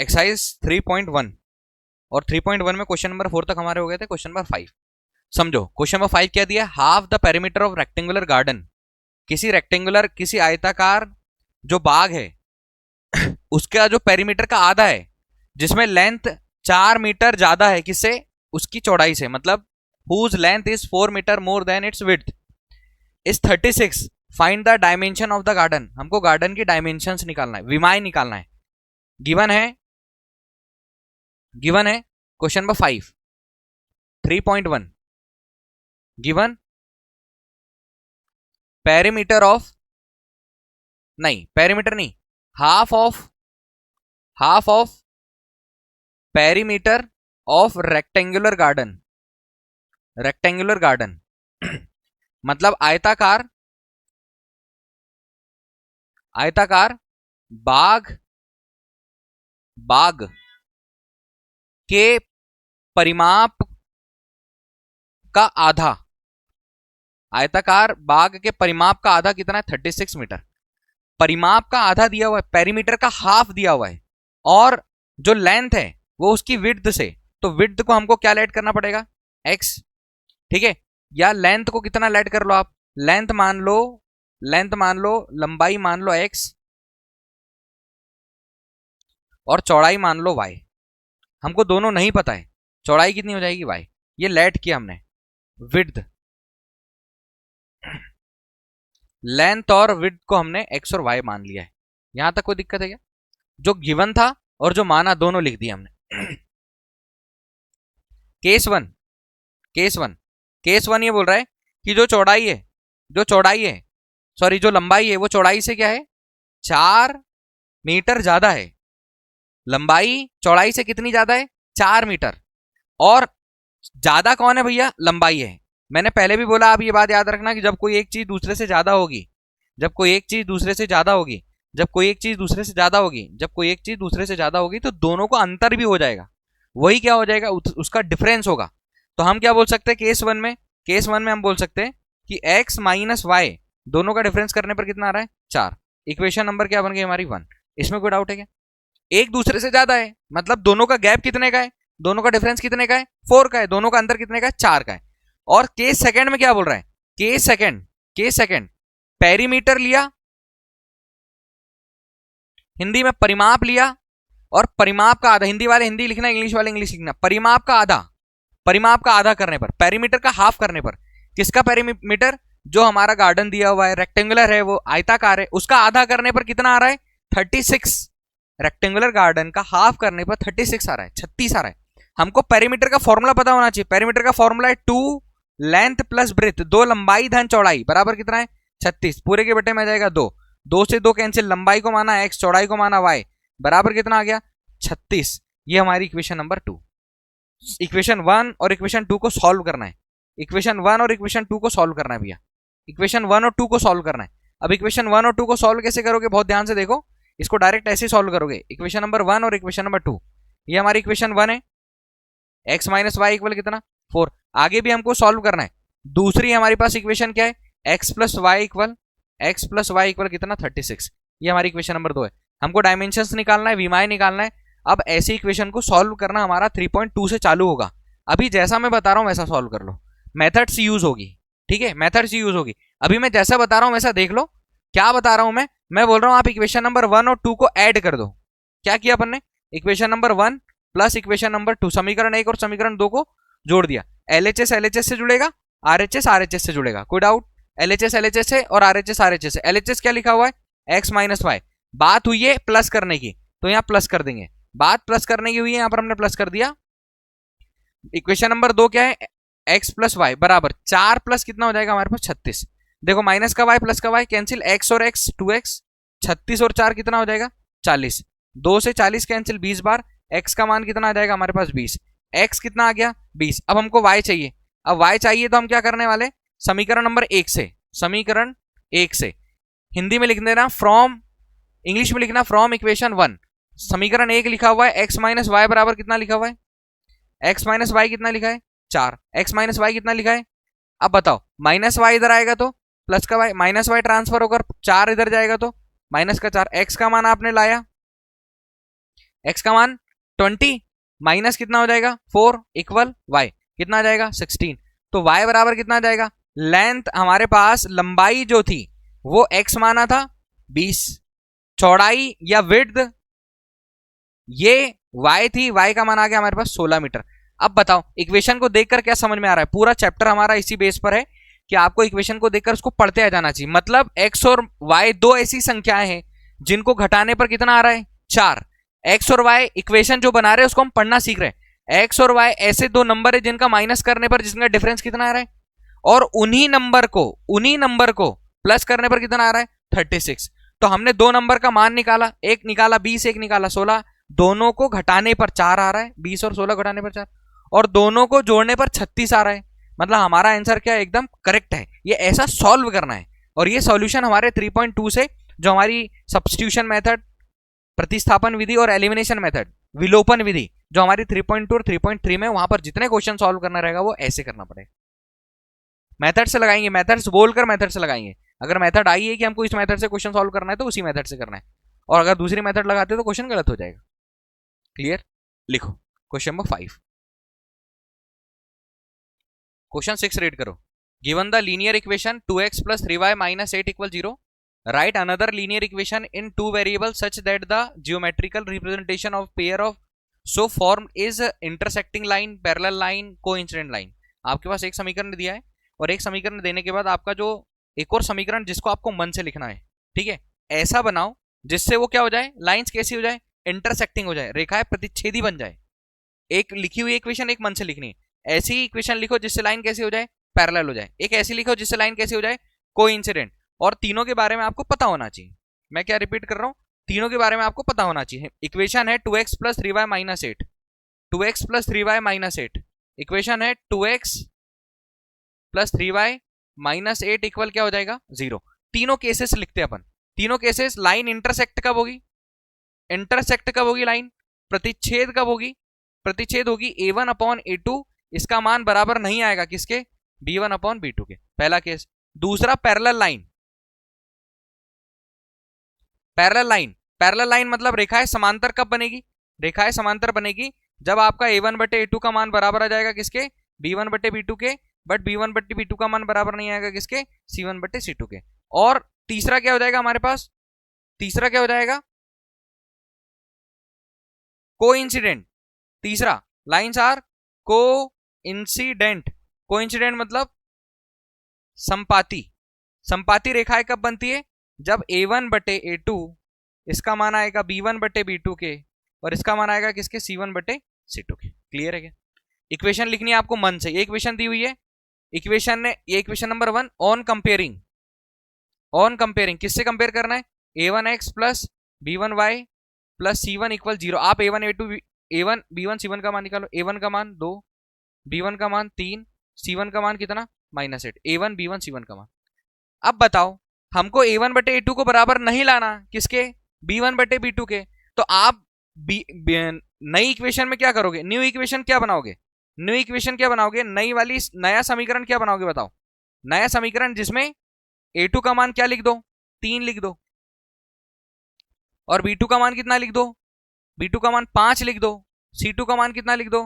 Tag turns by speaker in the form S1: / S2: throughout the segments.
S1: Exercise 3.1 और 3.1 में question number 4 तक हमारे हो गए थे। क्वेश्चन नंबर 5 समझो। क्वेश्चन नंबर 5 क्या दिया? Half the perimeter of rectangular garden. किसी आयताकार जो बाग है उसका जो पेरीमीटर का आधा है, जिसमें लेंथ 4 मीटर ज्यादा है किससे? उसकी चौड़ाई से, मतलब whose length is 4 metre more than its width is 36। Find the dimension of the garden. हमको गार्डन की डायमेंशंस निकालना है, विमाएं निकालना है। गिवन है question number 5 3.1 given perimeter of, नहीं पेरीमीटर नहीं, half of perimeter of rectangular garden मतलब आयताकार बाग के परिमाप का आधा। आयताकार बाग के परिमाप का आधा कितना है? 36 मीटर। परिमाप का आधा दिया हुआ है, पेरीमीटर का हाफ दिया हुआ है, और जो लेंथ है वो उसकी विड्थ से, तो विड्थ को हमको क्या लेट करना पड़ेगा? x, ठीक है। या लेंथ को कितना लेट कर लो आप? लेंथ मान लो, लंबाई मान लो x, और चौड़ाई मान लो y। हमको दोनों नहीं पता है, चौड़ाई कितनी हो जाएगी? y। ये लेट किया हमने, विड्थ, लेंथ और विड्थ को हमने x और y मान लिया है। यहां तक कोई दिक्कत है क्या? जो गिवन था और जो माना दोनों लिख दिया हमने। केस वन ये बोल रहा है कि जो लंबाई है वो चौड़ाई से क्या है? 4 मीटर ज्यादा है। लंबाई चौड़ाई से कितनी ज्यादा है? 4 मीटर। और ज्यादा कौन है भैया? लंबाई है। मैंने पहले भी बोला, आप ये बात याद रखना कि जब कोई एक चीज दूसरे से ज्यादा होगी, जब कोई एक चीज दूसरे से ज्यादा होगी तो दोनों को अंतर भी हो जाएगा। वही क्या हो जाएगा? उसका डिफरेंस होगा। तो हम क्या बोल सकते हैं केस वन में हम बोल सकते हैं कि x माइनस वाई दोनों का डिफरेंस करने पर कितना आ रहा है? 4। इक्वेशन नंबर क्या बन गई हमारी? 1। इसमें कोई डाउट है क्या? एक दूसरे से ज्यादा है, मतलब दोनों का गैप कितने का है? दोनों का डिफरेंस कितने का है? 4 का है। दोनों का अंतर कितने का है? 4 का है। और केस सेकंड में क्या बोल रहा है? केस सेकंड पेरीमीटर लिया, हिंदी में परिमाप लिया, और परिमाप का आधा, हिंदी वाले हिंदी लिखना, इंग्लिश वाले इंग्लिश लिखना। परिमाप का आधा करने पर, पेरीमीटर का हाफ करने पर, किसका पेरीमीटर? जो हमारा गार्डन दिया हुआ है, रेक्टेंगुलर है, वो आयताकार है, उसका आधा करने पर कितना आ रहा है? 36। रेक्टेंगुलर गार्डन का हाफ करने पर 36 आ रहा है, 36 आ रहा है। हमको पेरीमीटर का फॉर्मूला पता होना चाहिए। पेरीमीटर का फॉर्मूला है 2 लेंथ प्लस ब्रेथ, 2 लंबाई धन चौड़ाई, बराबर कितना है? 36। पूरे के बटे में आ जाएगा 2 से 2 कैंसिल, लंबाई को माना x, चौड़ाई को माना y, बराबर कितना आ गया? 36। ये हमारी इक्वेशन नंबर 2। इक्वेशन 1 और इक्वेशन 2 को सॉल्व करना है। इक्वेशन 1 और इक्वेशन 2 को सॉल्व करना है भैया। इक्वेशन 1 और 2 को सॉल्व करना है। अब इक्वेशन 1 और 2 को सॉल्व कैसे करोगे? बहुत ध्यान से देखो, इसको डायरेक्ट ऐसे सॉल्व करोगे। इक्वेशन नंबर 1 और इक्वेशन नंबर 2, ये हमारी इक्वेशन 1 है, x माइनस वाई इक्वल कितना? 4। आगे भी हमको सॉल्व करना है। दूसरी हमारे पास इक्वेशन क्या है? x प्लस वाई इक्वल कितना? 36। ये हमारी इक्वेशन नंबर 2 है। हमको डायमेंशंस निकालना है, विमाएं निकालना है। अब ऐसी इक्वेशन को सॉल्व करना हमारा 3.2 से चालू होगा। अभी जैसा मैं बता रहा हूं वैसा सॉल्व कर लो, मेथड्स यूज होगी, ठीक है, मेथड्स यूज होगी। अभी मैं जैसा बता रहा हूं वैसा देख लो। क्या बता रहा हूं मैं बोल रहा हूं आप इक्वेशन नंबर 1 और 2 को ऐड कर दो। क्या किया अपन ने? Equation number 1 plus equation number 2, समीकरण 1 और समीकरण 2 को जोड़ दिया। LHS से जुड़ेगा, RHS से जुड़ेगा। कोई डाउट? LHS से और RHS से। LHS क्या लिखा हुआ है? x minus Y. बात हुई है प्लस करने की, तो यहां प्लस कर देंगे। बात प्लस करने की हुई है, यहां पर हमने प्लस कर दिया। इक्वेशन नंबर 2 क्या है? x प्लस वाई बराबर 4 प्लस कितना हो जाएगा हमारे पास? 36। देखो माइनस का y प्लस का y कैंसिल, x और x 2x, 36 और 4 कितना हो जाएगा? 40। 2 से 40 कैंसिल 20 बार, x का मान कितना आ जाएगा हमारे पास? 20। x कितना आ गया? 20। अब हमको y चाहिए। अब y चाहिए तो हम क्या करने वाले? समीकरण नंबर 1 से हिंदी में लिख देना फ्रॉम, इंग्लिश में लिखना फ्रॉम इक्वेशन 1। समीकरण 1 लिखा हुआ है, x माइनस वाई बराबर कितना लिखा हुआ है? x माइनस वाई कितना लिखा है? 4। x माइनस वाई कितना लिखा है? अब बताओ, माइनस वाई इधर आएगा तो प्लस का वाई, माइनस वाई ट्रांसफर होकर 4 इधर जाएगा तो माइनस का 4। x का मान आपने लाया, x का मान 20 माइनस कितना हो जाएगा 4 इक्वल y कितना आ जाएगा 16। तो y बराबर कितना आ जाएगा, लेंथ हमारे पास लंबाई जो थी वो x माना था 20, चौड़ाई या विड्थ ये y थी, y का मान आ गया हमारे पास 16 मीटर। अब बताओ इक्वेशन को देखकर क्या समझ में आ रहा है, पूरा चैप्टर हमारा इसी बेस पर है कि आपको इक्वेशन को देखकर उसको पढ़ते आ जाना चाहिए। मतलब x और y दो ऐसी संख्याएं हैं जिनको घटाने पर कितना आ रहा है 4। x और y इक्वेशन जो बना रहे हैं उसको हम पढ़ना सीख रहे हैं। x और y ऐसे दो नंबर है जिनका माइनस करने पर जिसका डिफरेंस कितना आ रहा है, और उन्हीं नंबर को प्लस करने पर कितना आ रहा है 36। तो हमने दो नंबर का मान निकाला, एक निकाला 20 एक निकाला 16, दोनों को घटाने पर 4 आ रहा है, 20 और 16 घटाने पर 4, और दोनों को जोड़ने पर 36 आ रहा है। मतलब हमारा आंसर क्या है, एकदम करेक्ट है। ये ऐसा सॉल्व करना है, और ये सॉल्यूशन हमारे 3.2 से जो हमारी सब्स्टिट्यूशन मेथड, प्रतिस्थापन विधि और एलिमिनेशन मेथड, विलोपन विधि जो हमारी 3.2 और 3.3 में, वहां पर जितने क्वेश्चन सॉल्व करना रहेगा वो ऐसे करना पड़ेगा। मेथड से लगाएंगे, मेथड्स बोलकर मेथड से लगाएंगे। अगर मेथड आई है कि हमको इस मेथड से क्वेश्चन सॉल्व करना है तो उसी मेथड से करना है, और अगर दूसरी मेथड लगाते हो तो क्वेश्चन गलत हो जाएगा। क्लियर? लिखो क्वेश्चन नंबर 5। क्वेश्चन 6 रीड करो। Given the linear equation 2x plus 3y minus 8 equals 0, write another linear equation in two variables such that the geometrical representation of pair of so formed is intersecting line, parallel line, coincident line। आपके पास एक समीकरण दिया है, और एक समीकरण देने के बाद आपका जो एक और समीकरण जिसको आपको मन से लिखना है, ठीक है, ऐसा बनाओ जिससे वो क्या हो जाए, लाइंस कैसी हो जाए, इंटरसेक्टिंग हो जाए, रेखाएं प्रतिच्छेदी बन जाए। एक लिखी हुई इक्वेशन एक मन से लिखनी है, ऐसी इक्वेशन लिखो जिससे लाइन कैसी हो जाए, पैरेलल हो जाए। एक ऐसी लिखो जिससे लाइन कैसी हो जाए, कोइंसिडेंट। और तीनों के बारे में आपको पता होना चाहिए। मैं क्या रिपीट कर रहा हूं, तीनों के बारे में आपको पता होना चाहिए। इक्वेशन है 2x plus 3y minus 8, 2x plus 3y minus 8, equation है 2x plus 3y minus 8 equal क्या हो जाएगा 0। तीनों केसेस लिखते हैं अपन, तीनों केसेस। लाइन इंटरसेक्ट कब होगी, इंटरसेक्ट कब होगी लाइन, प्रतिच्छेद कब होगी, प्रतिच्छेद होगी a1 अपॉन a2, इसका मान बराबर नहीं आएगा किसके, b1 अपॉन b2 के, पहला केस। दूसरा parallel line, parallel line, parallel line मतलब रेखाएं समांतर कब बनेगी, रेखाएं समांतर बनेगी जब आपका a1 बटे a2 का मान बराबर आ जाएगा किसके, b1 बटे b2 के, बट b1 बटे b2 का मान बराबर नहीं आएगा किसके, c1 बटे c2 के। और तीसरा क्या हो जाएगा हमारे पास, तीसरा क्या हो जाएगा, कोइंसिडेंट। तीसरा लाइंस आर कोइंसिडेंट, कोइंसिडेंट मतलब संपाती। संपाती रेखाएं कब बनती है, जब a1 बटे a2 इसका मान आएगा b1 बटे b2 के, और इसका मान आएगा किसके, c1 बटे c2 के। क्लियर है क्या? इक्वेशन लिखनी है आपको मन से। ये इक्वेशन दी हुई है, इक्वेशन ने, ये equation number 1 on comparing, on comparing किससे कंपेयर करना है, a1x plus b1y plus c1 equal 0। आप a1 a2 a1 b1 c1 का मान निकालो। a1 का मान 2, b1 का मान 3, c1 का मान कितना -8, a1 b1 c1 का मान। अब बताओ हमको a1 बटे a2 को बराबर नहीं लाना किसके, b1 बटे b2 के। तो आप नई इक्वेशन में क्या करोगे, न्यू इक्वेशन क्या बनाओगे, न्यू इक्वेशन क्या बनाओगे, नई वाली नया समीकरण क्या बनाओगे बताओ, नया समीकरण जिसमें a2 का मान क्या लिख दो, 3 लिख दो, और b2 का मान कितना लिख दो, b2 का मान 5 लिख दो, c2 का मान कितना लिख दो,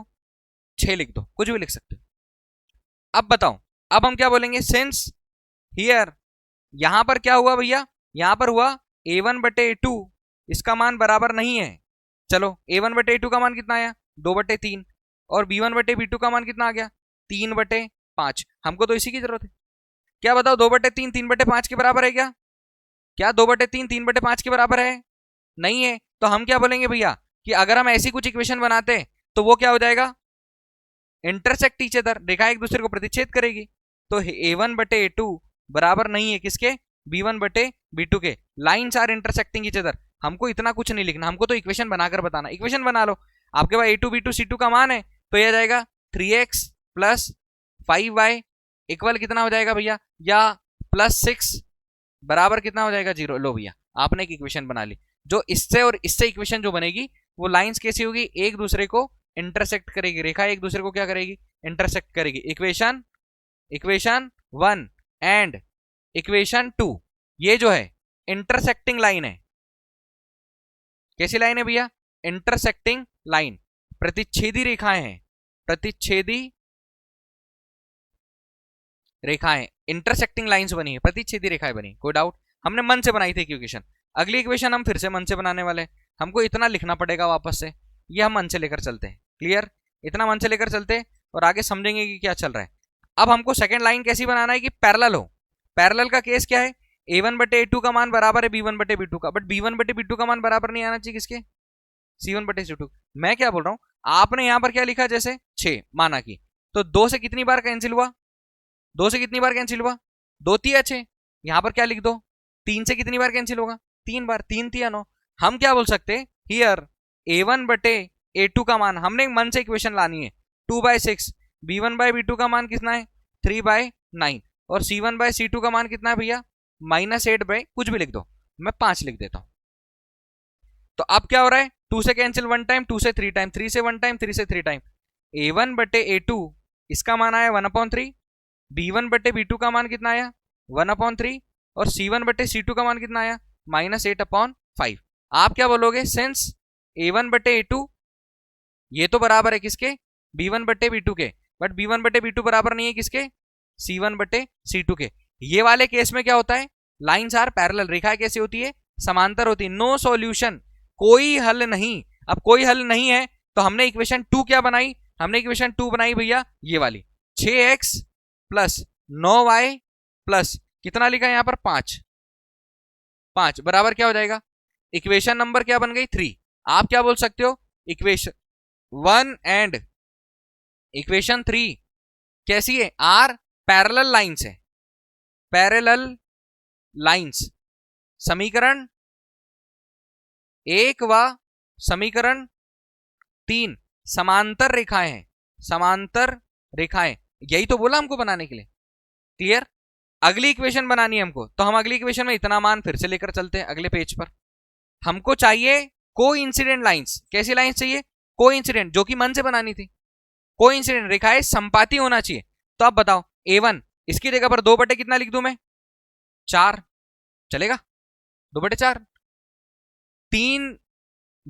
S1: 6 लिख दो, कुछ भी लिख सकते हो। अब बताओ, अब हम क्या बोलेंगे, सिंस हियर, यहां पर क्या हुआ भैया, यहां पर हुआ a1 बटे a2 इसका मान बराबर नहीं है। चलो a1 बटे a2 का मान कितना आया 2 बटे 3, और b1 बटे b2 का मान कितना आ गया 3 बटे 5। हमको तो इसी की जरूरत है। क्या बताओ 2 बटे 3 3 बटे 5 के बराबर है क्या, क्या 2 बटे 3 3 बटे 5 के बराबर है, नहीं है। तो हम क्या बोलेंगे भैया कि अगर हम ऐसी कुछ इक्वेशन बनाते हैं तो वो क्या हो जाएगा, इंटरसेक्ट ईच अदर, रेखा एक दूसरे को प्रतिच्छेद करेगी। तो a1 बटे a2 बराबर नहीं है किसके, b1 बटे b2 के। Lines are intersecting each other. हमको इतना कुछ नहीं लिखना, हमको तो इक्वेशन बनाकर बताना। इक्वेशन बना लो, आपके पास a2 b2 c2 का मान है, तो यह जाएगा 3x प्लस 5y इक्वल कितना हो जाएगा भैया, या +6 बराबर कितना हो जाएगा 0। लो भैया आपने एक इक्वेशन बना ली। जो इससे और इससे इक्वेशन जो बनेगी वो लाइंस कैसी होगी, एक दूसरे को इंटरसेक्ट करेगी, रेखा एक दूसरे को क्या करेगी, इंटरसेक्ट करेगी। इक्वेशन 1 एंड इक्वेशन 2 ये जो है इंटरसेक्टिंग लाइन है। कैसी लाइन है भैया, इंटरसेक्टिंग लाइन, प्रतिच्छेदी रेखाएं हैं, प्रतिच्छेदी रेखाएं, इंटरसेक्टिंग लाइंस बनी है, प्रतिच्छेदी रेखाएं बनी, कोई डाउट? हमने मन से बनाई थी इक्वेशन, अगली इक्वेशन हम फिर से मन से बनाने वाले हैं, हमको इतना लिखना पड़ेगा वापस से, ये हम मन से लेकर चलते हैं, क्लियर? इतना मन से लेकर चलते हैं और आगे समझेंगे कि क्या चल रहा है। अब हमको सेकंड लाइन कैसी बनाना है कि पैरेलल हो। पैरेलल का केस क्या है, a1 बटे a2 का मान बराबर है b1 बटे b2 का, बट b1 बटे b2 का मान बराबर नहीं आना चाहिए किसके, c1 बटे c2। मैं क्या बोल रहा हूं, आपने यहां पर क्या लिखा, जैसे 6 माना कि, तो 2 से कितनी बार कैंसिल हुआ, 2 से कितनी बार कैंसिल हुआ, 2 तिया 6, यहां पर क्या लिख दो, 3 से कितनी बार कैंसिल होगा, 3 बार, 3 तिया 9। हम क्या बोल सकते हैं, हियर a1 बटे a2 का मान, हमने मन से इक्वेशन लानी है, 2/6, b1 बाय b2 का मान कितना है, 3/9, और c1 बाय c2 का मान कितना है भैया, -8 बाय कुछ भी लिख दो, मैं 5 लिख देता हूं। तो अब क्या हो रहा है, 2 से कैंसिल 1 टाइम, 2 से 3 टाइम, 3 से 1 टाइम, 3 से 3 टाइम, a1 बटे a2 इसका मान आया 1/3, b1 बटे b2 का मान कितना आया 1/3, और c1 बटे c2 का मान कितना आया -8/5। आप क्या बोलोगे, सिंस a1 बटे a2 ये तो बराबर है किसके, b1 बटे b2 के, बट b1 बटे b2 बराबर नहीं है किसके, c1 बटे c2 के। ये वाले केस में क्या होता है, लाइंस आर पैरेलल, रेखाएं कैसी होती है, समांतर होती है। नो सॉल्यूशन, कोई हल नहीं। अब कोई हल नहीं है तो हमने इक्वेशन 2 क्या बनाई, हमने इक्वेशन 2 बनाई भैया ये वाली, 6x प्लस 9y प्लस कितना लिखा है यहां पर 5 बराबर क्या हो जाएगा, इक्वेशन नंबर क्या बन गई 3। आप क्या बोल सकते हो, इक्वेशन 1 एंड इक्वेशन 3 कैसी है, आर पैरेलल लाइंस है, पैरेलल लाइंस। समीकरण 1 व समीकरण 3 समांतर रेखाएं हैं, समांतर रेखाएं, यही तो बोला हमको बनाने के लिए, क्लियर? अगली इक्वेशन बनानी है हमको, तो हम अगली इक्वेशन में इतना मान फिर से लेकर चलते हैं अगले पेज पर। हमको चाहिए कोइंसिडेंट लाइंस, कैसी लाइंस चाहिए, कोइंसिडेंट, जो कि मन से बनानी थी, कोइंसिडेंट रेखाएं संपाती होना चाहिए। तो आप बताओ a1 इसकी जगह पर 2 बटे कितना लिख दूं मैं, 4 चलेगा, 2 बटे 4, 3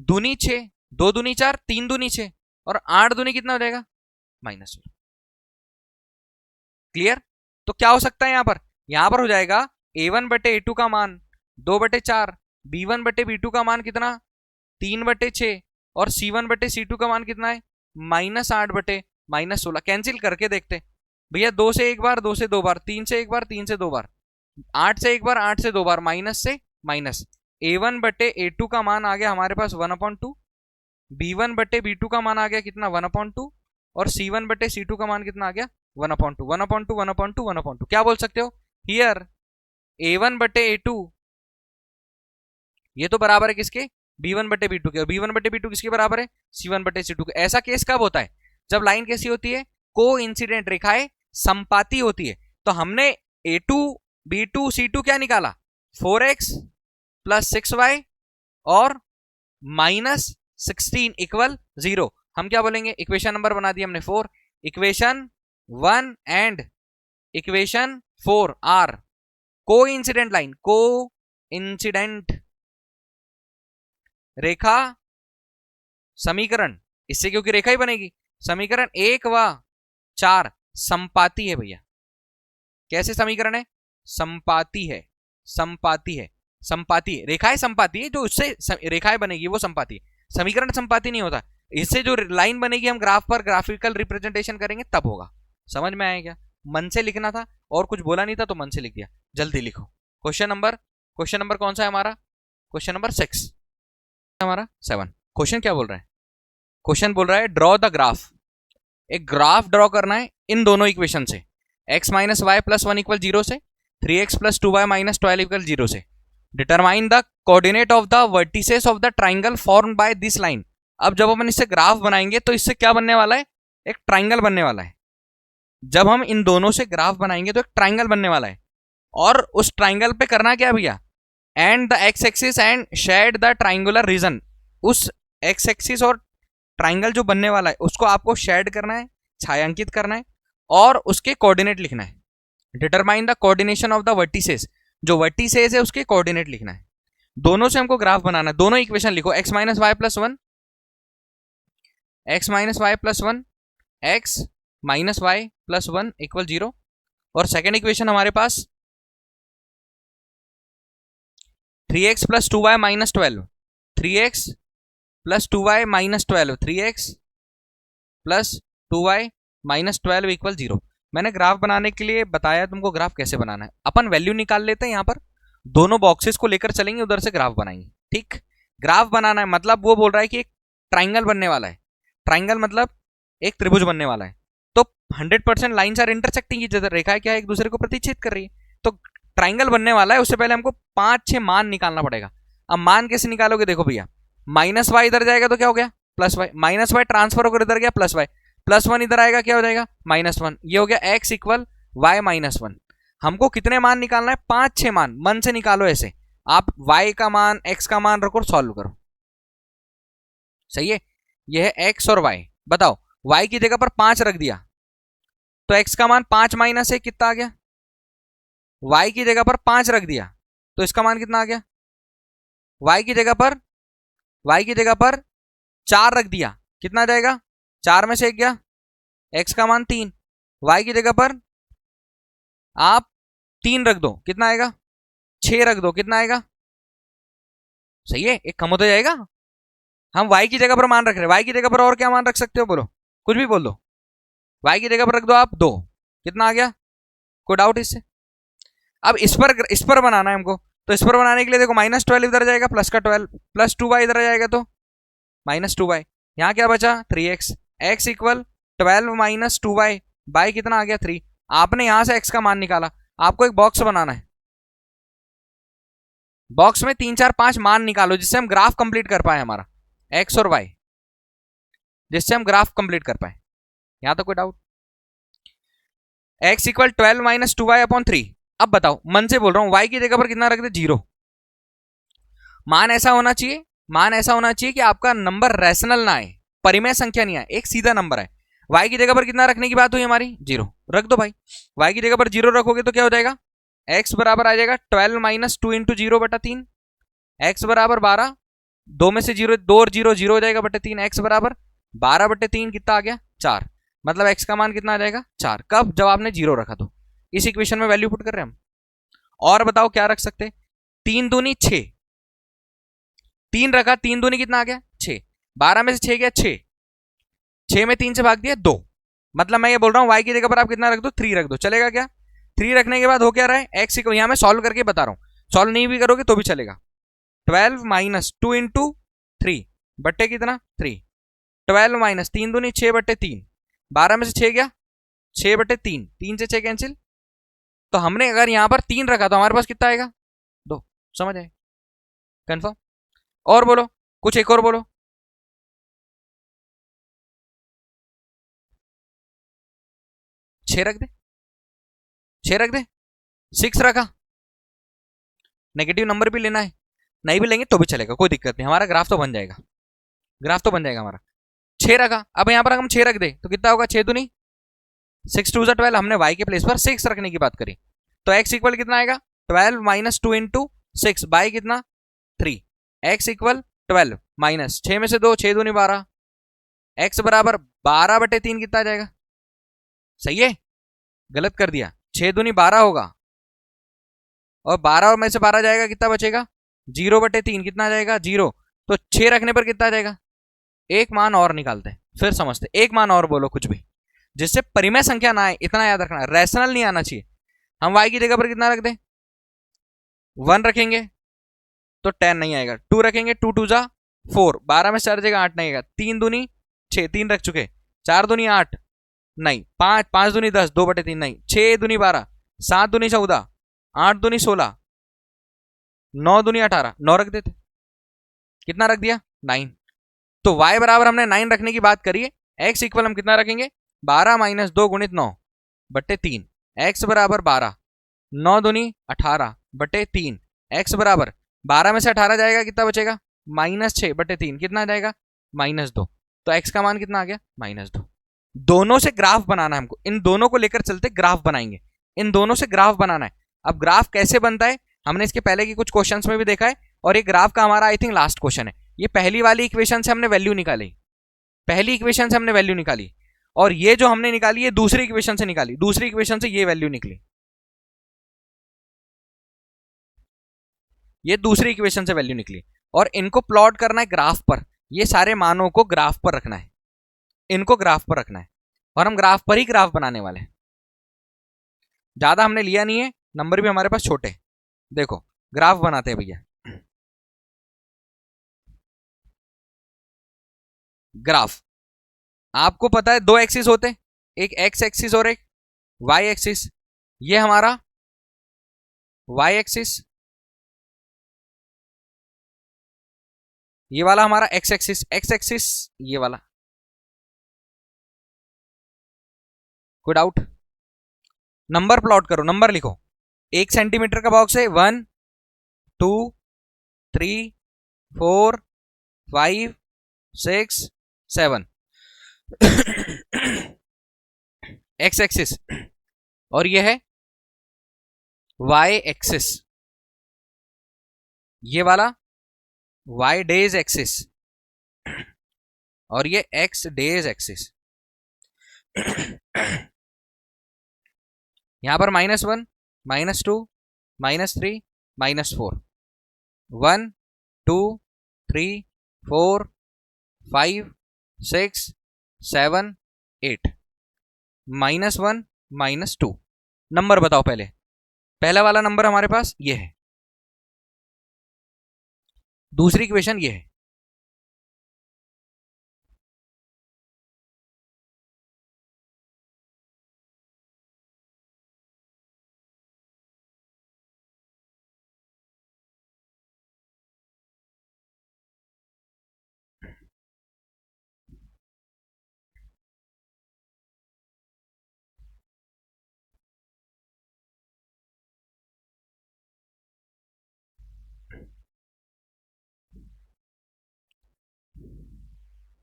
S1: दूनी 6, 2 दूनी 4, 3 दूनी 6, और 8 दूनी कितना हो जाएगा -4, क्लियर? तो क्या हो सकता है यहां पर हो जाएगा a1 बटे a2 का मान 2 बटे 4, b1 बटे b2 का मान कितना 3 बटे 6, और c1 बटे c2 का मान कितना है -8 बटे -16। कैंसिल करके देखते भैया, 2 से एक बार, 2 से 2 बार, 3 से एक बार, 3 से 2 बार, 8 से एक बार, 8 से 2 बार, माइनस से माइनस, a1 बटे a2 का मान आ गया हमारे पास 1/2, b1 बटे b2 का मान आ गया कितना 1/2, और c1 बटे c2 का मान कितना आ गया 1/2, 1/2, 1/2, 1/2। क्या बोल सकते हो, हियर a1 बटे a2 ये तो बराबर है किसके, b1 बटे b2 के, और b1 बटे b2 किसके बराबर है, c1 बटे c2 के। ऐसा केस कब होता है, जब लाइन कैसी होती है, को इंसिडेंट रेखाएं संपाती होती है। तो हमने a2 b2 c2 क्या निकाला, 4x प्लस 6y और -16 इक्वल 0। हम क्या बोलेंगे, इक्वेशन नंबर बना दिया हमने 4। इक्वेशन 1 एंड इक्वेशन 4 आर को इंसिडेंट लाइन, को इंसिडेंट रेखा समीकरण, इससे क्योंकि रेखा ही बनेगी, समीकरण 1 व 4 संपाती है भैया। कैसे समीकरण है, संपाती है, संपाती है, संपाती है, रेखाएं संपाती है, जो उससे रेखाएं बनेगी वो संपाती है, समीकरण संपाती नहीं होता। इससे जो लाइन बनेगी हम ग्राफ पर ग्राफिकल रिप्रेजेंटेशन करेंगे तब होगा। समझ में आया क्या, मन से लिखना था और कुछ बोला नहीं था तो मन से लिख दिया। जल्दी लिखो क्वेश्चन नंबर कौन सा है हमारा, क्वेश्चन नंबर 6 हमारा 7। क्वेश्चन क्या बोल रहा है, क्वेश्चन बोल रहा है ड्रॉ द ग्राफ, एक ग्राफ ड्रॉ करना है इन दोनों इक्वेशन से, x minus Y plus 1 equal 0 से, 3x plus 2y minus 12 equal 0 से। Determine the coordinate of the vertices of the triangle form by this line. अब जब अपन इससे ग्राफ बनाएंगे तो इससे क्या बनने वाला है, एक ट्राइंगल बनने वाला है। जब हम इन दोनों से ग्राफ बनाएंगे तो एक ट्राइंगल बनने वाला है, और उस ट्राइंगल पे करना क्या भैया, and the X axis and shade the triangular region. उस एक्स एक्सिस और ट्राइंगल जो बनने वाला है उसको आपको शेड करना है, छायांकित करना है, और उसके कोऑर्डिनेट लिखना है। Determine the coordination of the vertices, जो वर्टिसेस है उसके कोऑर्डिनेट लिखना है। दोनों से हमको ग्राफ बनाना है, दोनों इक्वेशन लिखो, x minus Y plus 1 X minus Y plus one, X minus Y plus one equal 0। और सेकेंड इक्वेशन हमारे पास 3x plus 2y minus 12, 3x plus 2y minus 12, 3x plus 2y minus 12 equal 0। मैंने graph बनाने के लिए बताया तुमको graph कैसे बनाना है। अपन वैल्यू निकाल लेते हैं, यहाँ पर दोनों बॉक्सेस को लेकर चलेंगे, उधर से ग्राफ बनाएंगे। ठीक, ग्राफ बनाना है मतलब वो बोल रहा है कि एक ट्राइंगल बनने वाला है। ट्राइंगल मतलब एक त्रिभुज बनने वाला है, तो 100% लाइन्स आर इंटरसेक्टिंग, ये रेखाएं क्या है एक दूसरे को प्रतिच्छेद कर रही है। तो ट्राइंगल बनने वाला है, उससे पहले हमको 5-6 मान निकालना पड़ेगा। अब मान कैसे निकालोगे, देखो भैया, माइनस वाई इधर जाएगा तो क्या हो गया plus Y, minus Y transfer होकर इधर गया प्लस वाई, प्लस वन इधर आएगा क्या हो जाएगा माइनस वन, ये हो गया X equal Y minus one. हमको कितने मान निकालना है, 5-6 मान, मन से निकालो ऐसे। आप y का मान x का मान रखो, सॉल्व करो। सही है, ये है x और y। बताओ y की जगह पर 5 रख दिया तो x का मान 5 माइनस 1 कितना आ गया, y की जगह पर 5 रख दिया तो इसका मान कितना आ गया, y की जगह पर 4 रख दिया कितना आ जाएगा, 4 में से 1 गया, x का मान 3, y की जगह पर आप 3 रख दो कितना आएगा, 6 रख दो कितना आएगा। सही है, एक कम होता जाएगा। हम y की जगह पर मान रख रहे हैं, y की जगह पर और क्या मान रख सकते हो, बोलो कुछ भी बोल दो। y की जगह पर रख दो आप 2, कितना आ गया, कोई डाउट इससे। अब इस पर बनाना है हमको, तो इस पर बनाने के लिए देखो माइनस 12 इधर जाएगा, प्लस का 12, प्लस 2y इधर जाएगा तो माइनस 2y, यहाँ क्या बचा 3x, x equal 12 minus 2y, y कितना आ गया 3। आपने यहां से x का मान निकाला, आपको एक बॉक्स बनाना है, बॉक्स में 3 4 5 मान निकालो जिससे हम ग्राफ कंप्लीट कर पाए हमारा x और y, जिससे हम ग्राफ कंप्लीट कर पाए। यहां तो कोई doubt, x equal 12 minus 2y upon 3। अब बताओ, मन से बोल रहा हूं, y की जगह पर कितना रख दे 0। मान ऐसा होना चाहिए कि आपका नंबर रैशनल ना आए, परिमेय संख्या नहीं आए, एक सीधा नंबर है। y की जगह पर कितना रखने की बात हुई हमारी, 0 रख दो भाई। y की जगह पर 0 रखोगे तो क्या हो जाएगा, x बराबर आ जाएगा 12 माइनस 2 इंटू 0 बटा 3, x बराबर 12, 2 में से 0, 2 और 0 0 हो जाएगा बटे 3, x बराबर 12 बटे 3 कितना आ गया 4, मतलब x का मान कितना आ जाएगा 4। कब, जब आपने 0 रखा तो। इस इक्वेशन में वैल्यू पुट कर रहे हैं हम। और बताओ क्या रख सकते, 3 दूनी 6, 3 रखा, 3 दूनी कितना आ गया 6, 12 में से 6 गया 6, 6 में 3 से भाग दिया 2, मतलब मैं ये बोल रहा हूं y की जगह पर आप कितना रख दो 3 रख दो, चलेगा क्या। 3 रखने के बाद हो क्या रहा है, x को यहां मैं सॉल्व करके बता रहा हूं, सॉल्व नहीं भी करोगे तो भी चलेगा। 12 माइनस 2 इंटू 3 बट्टे कितना 3, 12 माइनस 3 दूनी 6 बट्टे 3, 12 में से 6 गया 6 बट्टे 3, 3 से 6 कैंसिल, तो हमने अगर यहां पर 3 रखा तो हमारे पास कितना आएगा 2। समझ आए, कंफर्म। और बोलो कुछ, एक और बोलो। 6 रख दे, 6 रख दे, 6 रखा, नेगेटिव नंबर भी लेना है, नहीं भी लेंगे तो भी चलेगा, कोई दिक्कत नहीं, हमारा ग्राफ तो बन जाएगा, ग्राफ तो बन जाएगा हमारा। 6 रखा, अब यहां पर हम 6 रख दे तो कितना होगा 6 दूनी 6 2 12, हमने y के प्लेस पर 6 रखने की बात करी, तो x इक्वल कितना आएगा 12 माइनस 2 इंटू 6, बाई कितना 3, x इक्वल 12 माइनस 6 में से 2, 6 दूनी 12, x बराबर 12 बटे 3 कितना आ जाएगा। सही है, गलत कर दिया, 6 दूनी 12 होगा, और 12 और में से 12 जाएगा कितना बचेगा 0 बटे 3 कितना आ जाएगा 0, तो 6 रखने पर कितना आ जाएगा, एक मान और निकालते हैं फिर समझते, एक मान और बोलो कुछ भी जिससे परिमेय संख्या ना आए, इतना याद रखना, रैशनल नहीं आना चाहिए। हम y की जगह पर कितना रख दें 1 रखेंगे तो 10 नहीं आएगा, 2 रखेंगे 2 2 जा 4, 12 में 4 जगह 8 नहीं आएगा, 3 दूनी 6, 3 रख चुके, 4 दूनी 8 नहीं, 5 5 दूनी 10, 2 बटे 3 नहीं, 6 दूनी 12, 7 दूनी 14, 8 दूनी 16, 9 दूनी 18, 9 रख देते, कितना रख दिया 9। तो y बराबर हमने 9 रखने की बात करी है, x इक्वल हम कितना रखेंगे 12 माइनस 2 गुणित 9 बट्टे 3, x बराबर 12, 9 दूनी 18 बटे 3, x बराबर 12 में से 18 जाएगा कितना बचेगा -6 बटे 3 कितना आ जाएगा -2, तो x का मान कितना आ गया -2। दोनों से ग्राफ बनाना है हमको, इन दोनों को लेकर चलते ग्राफ बनाएंगे, इन दोनों से ग्राफ बनाना है। अब ग्राफ कैसे बनता है हमने इसके पहले की कुछ क्वेश्चंस में भी देखा है, और ये ग्राफ का हमारा आई थिंक लास्ट क्वेश्चन है। ये पहली वाली इक्वेशन से हमने वैल्यू निकाली, पहली इक्वेशन से हमने वैल्यू निकाली, और ये जो हमने निकाली है दूसरी इक्वेशन से निकाली, दूसरी इक्वेशन से ये वैल्यू निकली, ये दूसरी इक्वेशन से वैल्यू निकली, और इनको प्लॉट करना है ग्राफ पर। ये सारे मानों को ग्राफ पर रखना है, इनको ग्राफ पर रखना है, और हम ग्राफ पर ही ग्राफ बनाने वाले हैं। ज्यादा हमने लिया नहीं है, नंबर भी हमारे पास छोटे। देखो ग्राफ बनाते हैं भैया। ग्राफ आपको पता है दो एक्सिस होते हैं, एक एक्स एक्सिस और एक वाई एक्सिस। ये हमारा वाई एक्सिस, ये वाला हमारा एक्स एक्सिस, एक्स एक्सिस ये वाला। कोई डाउट? नंबर प्लॉट करो, नंबर लिखो। 1 सेंटीमीटर का बॉक्स है, 1 2 3 4 5 6 7 एक्स एक्सिस, और ये है वाई एक्सिस, ये वाला वाई डेज एक्सिस, और ये एक्स डेज एक्सिस। यहां पर -1 -2 -3 -4, 1 2 3 4 5 6 7 8, -1 -2। नंबर बताओ पहले, पहला वाला नंबर हमारे पास ये है, दूसरी इक्वेशन ये है।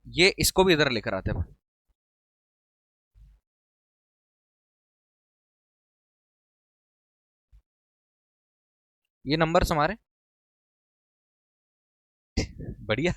S1: ये इसको भी इधर लेकर आते हैं। ये नंबर्स हमारे बढ़िया,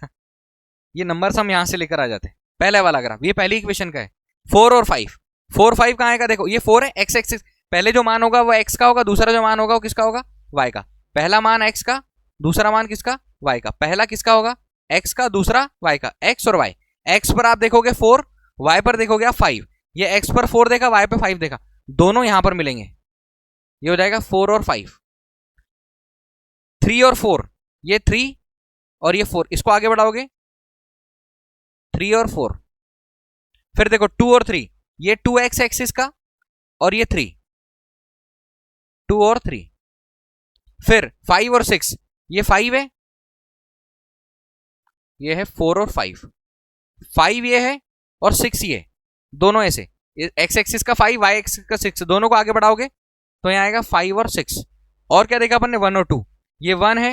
S1: ये नंबर्स हम यहां से लेकर आ जाते हैं। पहले वाला ग्राफ, ये पहली इक्वेशन का है, 4 और 5। 4 5 कहां आएगा? देखो ये 4 है, एक्स एक्सिस। पहले जो मान होगा वो एक्स का होगा, दूसरा जो मान होगा वो किसका होगा? वाई का। पहला मान एक्स का, दूसरा मान किसका? वाई का। पहला किसका होगा? एक्स का, दूसरा वाई का। एक्स और वाई, एक्स पर आप देखोगे 4, वाई पर देखोगे आप 5। ये एक्स पर 4 देखा, वाई पर 5 देखा, दोनों यहां पर मिलेंगे, ये हो जाएगा 4 और 5। 3 और 4, ये 3 और ये 4, इसको आगे बढ़ाओगे 3 और 4। फिर देखो 2 और 3, ये 2x एक्सिस का, और ये 3, 2 और 3। फिर 5 और 6, ये 5 है, ये है 4 और 5। 5 ये है और 6 ये, दोनों ऐसे, एक्स एक्सिस का 5, वाई एक्सिस का 6, दोनों को आगे बढ़ाओगे तो यहां आएगा 5 और 6। और क्या देखा अपन ने? 1 और 2, ये 1 है,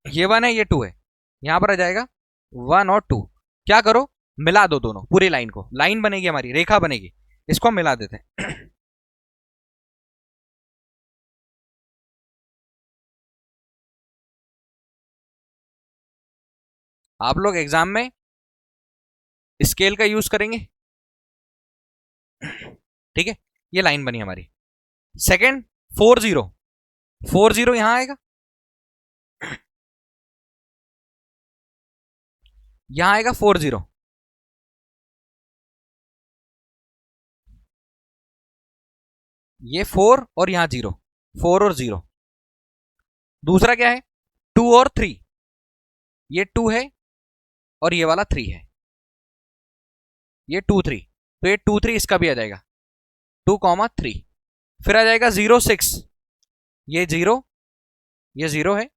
S1: ये 1 है, ये 2 है, यहां पर आ जाएगा 1 और 2। क्या करो? मिला दो दोनों, पूरी लाइन को, लाइन बनेगी हमारी, रेखा बनेगी, इसको हम मिला देते हैं। आप लोग एग्जाम में स्केल का यूज करेंगे, ठीक है? ये लाइन बनी हमारी। सेकंड 40, 40 यहां आएगा, यहां आएगा 40, ये 4 और यहां 0, 4 और 0। दूसरा क्या है? 2 और 3, ये 2 है और ये वाला 3 है, ये 2 3, तो ये 2 3 इसका भी आ जाएगा, 2,3। फिर आ जाएगा 0 6, ये 0, ये 0 है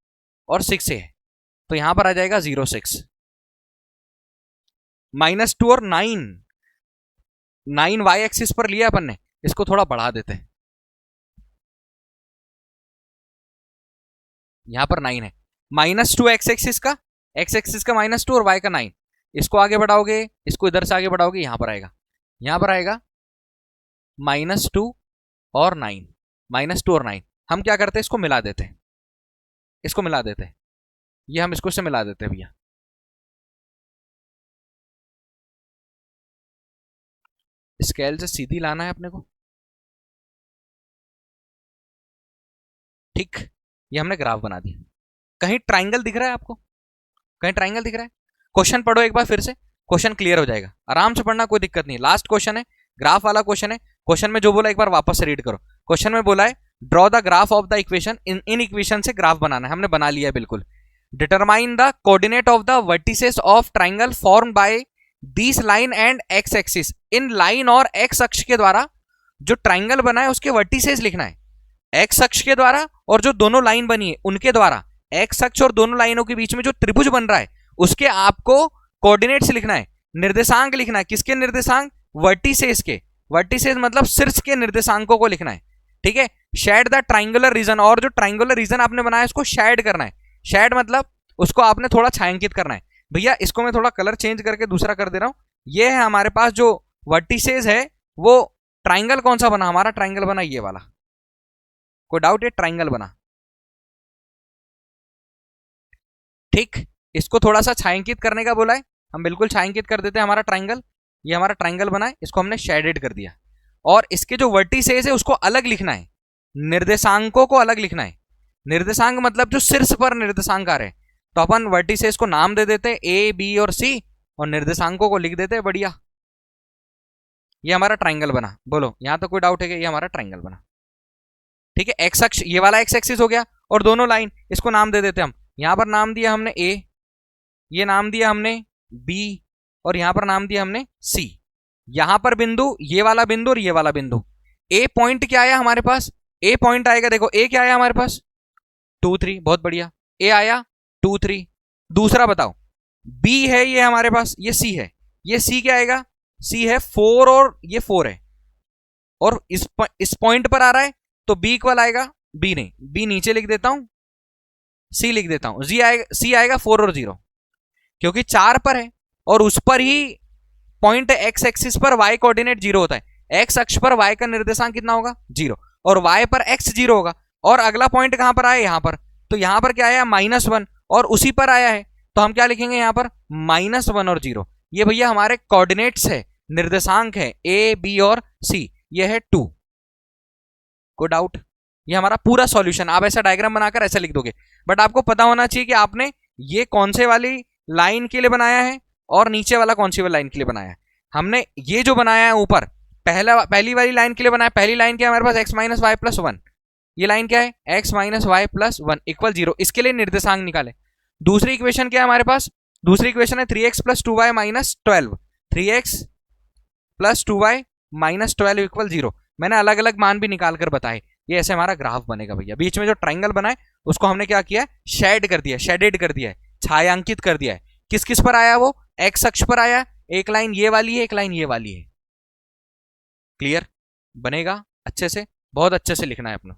S1: और 6 है, तो यहां पर आ जाएगा 0 6। -2 और 9, 9 वाई एक्सिस पर लिया अपन ने, इसको थोड़ा बढ़ा देते हैं, यहां पर 9 है। -2 एक्स एक्सिस का, एक्स एक्सिस का -2 और वाई का 9, इसको आगे बढ़ाओगे, इसको इधर से आगे बढ़ाओगे, यहां पर आएगा, यहां पर आएगा -2 और 9, -2 और 9। हम क्या करते हैं? इसको मिला देते हैं, इसको मिला देते हैं, ये हम इसको से मिला देते हैं भैया। स्केल से सीधी लाना है अपने को। ठीक, ये हमने ग्राफ बना दिया। कहीं ट्राइंगल दिख रहा है आपको? कहीं ट्राइंगल दिख रहा है? क्वेश्चन पढ़ो एक बार फिर से, क्वेश्चन क्लियर हो जाएगा। आराम से पढ़ना, कोई दिक्कत नहीं। लास्ट क्वेश्चन है, ग्राफ वाला क्वेश्चन है। क्वेश्चन में जो बोला एक बार वापस से रीड करो। क्वेश्चन में बोला है draw the graph of the equation, in equation से ग्राफ बनाना है। हमने बना लिया है बिल्कुल। Determine the coordinate of the vertices of triangle form by this line and x axis. In line और एक्स अक्ष के द्वारा जो ट्राइंगल बना है उसके वर्टिसेस लिखना है, एक्स अक्ष के द्वारा, और जो दोनों लाइन बनी है उनके द्वारा। एक्स अक्ष और दोनों लाइनों के बीच में जो त्रिभुज बन रहा है उसके आपको कोऑर्डिनेट्स लिखना है, निर्देशांक लिखना है। किसके निर्देशांक? वर्टिसेस के। वर्टिसेस मतलब शीर्ष के निर्देशांकों को लिखना है। ठीक है। शेड द ट्राइंगुलर रीजन, और जो ट्राइंगुलर रीजन आपने बनाया उसको शेड करना है। शेड मतलब उसको आपने थोड़ा छायांकित करना है। भैया इसको मैं थोड़ा कलर चेंज करके दूसरा कर दे रहा हूं। ये है हमारे पास जो वर्टिसेस है, वो ट्राइंगल कौन सा बना? हमारा ट्राइंगल बना ये वाला। कोई डाउट? ये ट्राइंगल बना। ठीक, इसको थोड़ा सा छायांकित करने का बोला है, हम बिल्कुल छायांकित कर देते हैं हमारा ट्राइंगल। ये हमारा ट्राइंगल बना है, इसको हमने शेडेड कर दिया। और इसके जो वर्टिसेस है उसको अलग लिखना है, निर्देशांकों को अलग लिखना है। निर्देशांक मतलब जो शीर्ष पर निर्देशांक आ रहे हैं, तो अपन वर्टिसेस को नाम दे देते हैं ए, बी और सी, और निर्देशांकों को लिख देते हैं। बढ़िया, ये हमारा ट्राइंगल बना। बोलो, यहां तो कोई डाउट है कि ये हमारा ट्राइंगल बना? ठीक है। एक्स अक्ष, ये वाला एक्स एक्सिस हो गया, और दोनों लाइन, इसको नाम दे देते हम। यहां पर नाम दिया हमने ए, ये नाम दिया हमने बी, और यहां पर नाम दिया हमने सी। यहां पर बिंदु, ये वाला बिंदु और ये वाला बिंदु। ए पॉइंट क्या आया हमारे पास? ए पॉइंट आएगा, देखो ए क्या आया हमारे पास? 2 3। बहुत बढ़िया, ए आया 2 3। दूसरा बताओ, बी है ये हमारे पास, ये सी है, ये सी क्या आएगा? सी है 4, और ये 4 है, और इस पॉइंट पर आ रहा है, तो बी इक्वल आएगा, बी नहीं, बी नीचे लिख देता हूं, सी लिख देता हूं। सी आएगा 4 और 0, क्योंकि 4 पर है, और उस पर ही पॉइंट एक्स एक्सिस पर वाई कोऑर्डिनेट 0 होता है। एक्स अक्ष पर वाई का निर्देशांक कितना होगा? 0, और वाई पर एक्स 0 होगा। और अगला पॉइंट कहां पर आया? यहां पर। तो यहां पर क्या आया? -1, और उसी पर आया है, तो हम क्या लिखेंगे यहां पर? -1 और 0। ये भैया हमारे कोऑर्डिनेट्स है, निर्देशांक है ए, बी और सी। ये है 2। कोई डाउट? ये हमारा पूरा सॉल्यूशन। आप ऐसा डायग्राम बनाकर ऐसा लिख दोगे, बट आपको पता होना चाहिए कि आपने ये कौन से वाली लाइन के लिए बनाया है और नीचे वाला कौन सी वाली लाइन के लिए बनाया है। हमने ये जो बनाया है ऊपर, पहली वाली लाइन के लिए बनाया। पहली लाइन क्या है हमारे पास? x - y + 1। ये लाइन क्या है? x - y + 1 = 0। इसके लिए निर्देशांक निकाले। दूसरी इक्वेशन क्या है हमारे पास? दूसरी इक्वेशन है 3x + 2y - 12। 3x + 2y - 12 = 0। मैंने अलग अलग मान भी निकाल कर बताए। ये ऐसे हमारा ग्राफ बनेगा भैया। बीच में जो ट्राइंगल बना है उसको हमने क्या किया है? शेड कर दिया, शेडेड कर दिया है, छायांकित कर दिया है। किस किस पर आया? वो एक्स अक्ष पर आया। एक लाइन ये वाली है, एक लाइन ये वाली है। क्लियर? बनेगा अच्छे से, बहुत अच्छे से लिखना है अपना।